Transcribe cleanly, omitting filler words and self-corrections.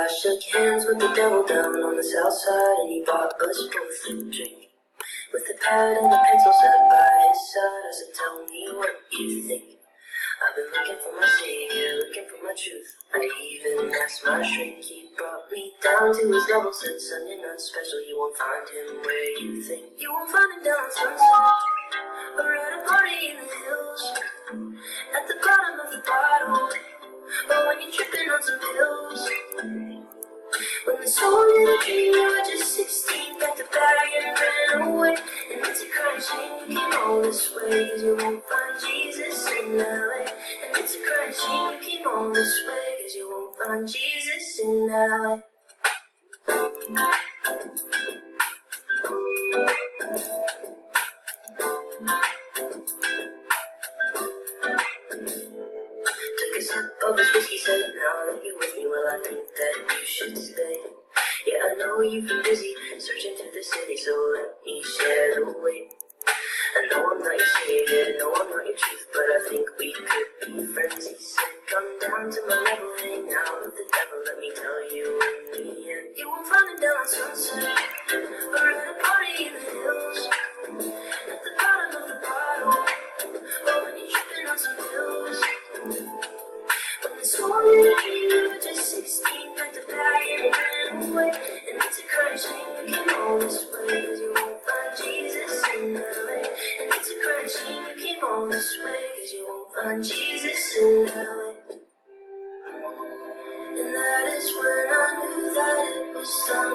I shook hands with the devil down on the south side, and he bought us both a drink. With a pad and a pencil set by his side, I said, tell me what you think. I've been looking for my savior, looking for my truth. I even asked my shrink, he brought me down to his level. Said, son, you're not special, you won't find him where you think. You won't find him down on Sunset, or at a party in the hills, at the bottom of the bottle, or when you're tripping on some pills. When the soul in the dream, you were just 16, packed a bag and ran away. And it's a crying shame you came all this way, cause you won't find Jesus in LA. And it's a crying shame you came all this way, cause you won't find Jesus in LA. Took a sip of his whiskey, said, now that you're with me, well, I think that you should stay. Yeah, I know you've been busy searching through the city, so let me share the way. I know I'm not your savior, no, I'm not your truth, but I think we could be friends. He said, come down to my level, hang out with the devil, let me tell you in the end. You won't find him down on Sunset, or at a party in the hills, at the bottom of the bottle, or when you're tripping on some pills. When the soul in the dream, you were just 16, packed a bag and ran away. And it's a crying shame you came all this way, cause you won't find Jesus in LA. And it's a crying shame you came all this way, cause you won't find Jesus in LA. And that is when I knew that it was time.